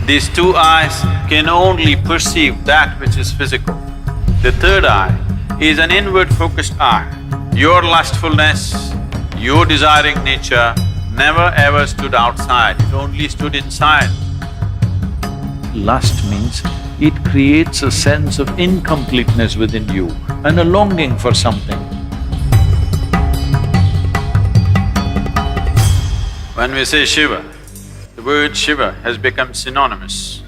These two eyes can only perceive that which is physical. The third eye is an inward-focused eye. Your lustfulness, your desiring nature never ever stood outside, it only stood inside. Lust means it creates a sense of incompleteness within you and a longing for something. When we say Shiva, the word Shiva has become synonymous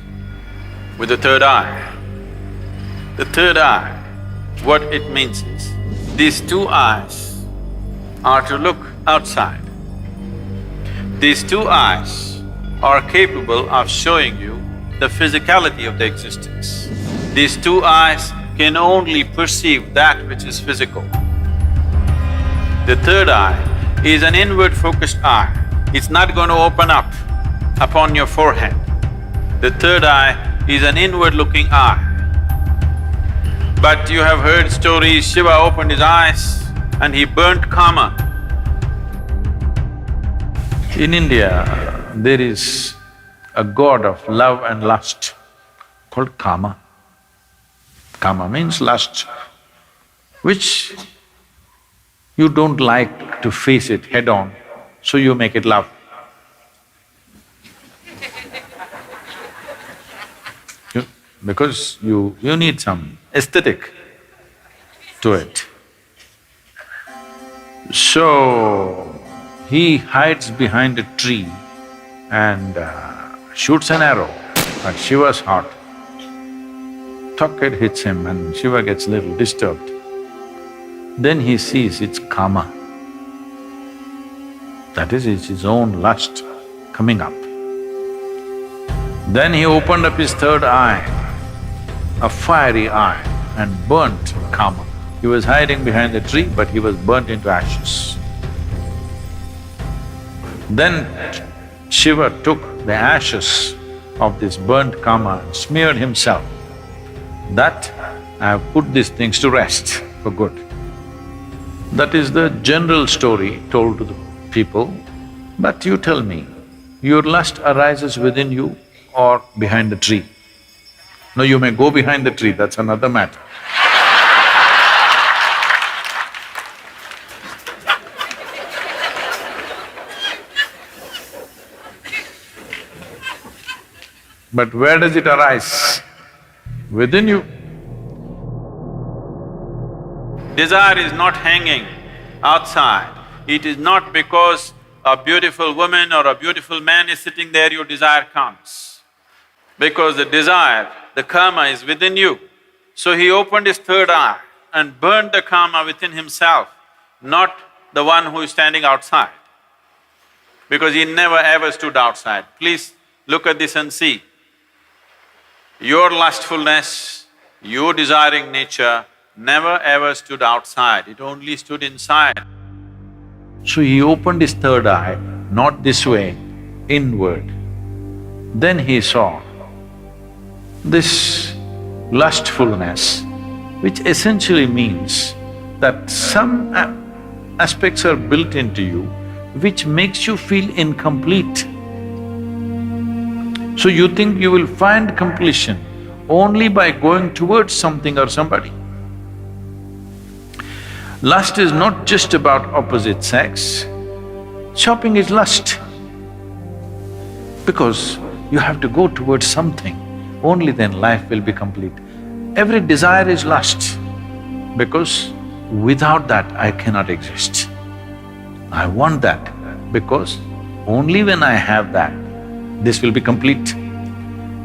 with the third eye. The third eye, what it means is, these two eyes are to look outside. These two eyes are capable of showing you the physicality of the existence. These two eyes can only perceive that which is physical. The third eye is an inward-focused eye. It's not going to open up upon your forehead. The third eye is an inward-looking eye. But you have heard stories, Shiva opened his eyes and he burnt Kama. In India, there is a god of love and lust called Kama. Kama means lust, which you don't like to face it head-on, so you make it love. Because you need some aesthetic to it. So, he hides behind a tree and shoots an arrow at Shiva's heart. Tuck, it hits him and Shiva gets a little disturbed. Then he sees it's Kama. That is, it's his own lust coming up. Then he opened up his third eye, a fiery eye, and burnt Kama. He was hiding behind the tree, but he was burnt into ashes. Then Shiva took the ashes of this burnt Kama and smeared himself. That I have put these things to rest for good. That is the general story told to the people. But you tell me, your lust arises within you or behind the tree? No, you may go behind the tree, that's another matter. But where does it arise? Within you. Desire is not hanging outside. It is not because a beautiful woman or a beautiful man is sitting there, your desire comes. Because the desire, the Kama is within you. So he opened his third eye and burned the Kama within himself, not the one who is standing outside. Because he never ever stood outside. Please look at this and see. Your lustfulness, your desiring nature never ever stood outside, it only stood inside. So he opened his third eye, not this way, inward. Then he saw this lustfulness, which essentially means that some aspects are built into you which makes you feel incomplete. So you think you will find completion only by going towards something or somebody. Lust is not just about opposite sex. Shopping is lust. Because you have to go towards something, only then life will be complete. Every desire is lust, because without that I cannot exist. I want that, because only when I have that, this will be complete.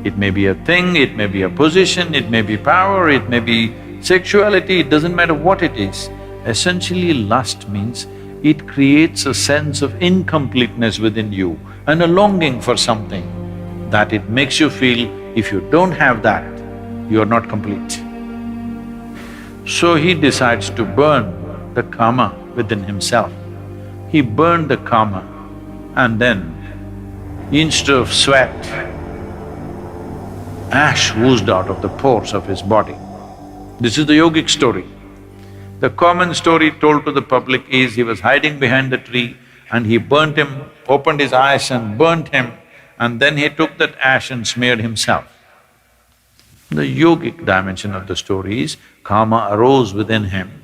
It may be a thing, it may be a position, it may be power, it may be sexuality, it doesn't matter what it is. Essentially, lust means it creates a sense of incompleteness within you and a longing for something that it makes you feel if you don't have that, you are not complete. So he decides to burn the Kama within himself. He burned the Kama and then instead of sweat, ash oozed out of the pores of his body. This is the yogic story. The common story told to the public is he was hiding behind the tree and he burnt him, opened his eyes and burnt him, and then he took that ash and smeared himself. The yogic dimension of the story is karma arose within him,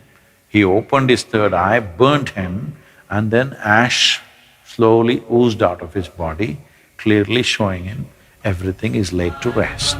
he opened his third eye, burnt him, and then ash slowly oozed out of his body, clearly showing him everything is laid to rest.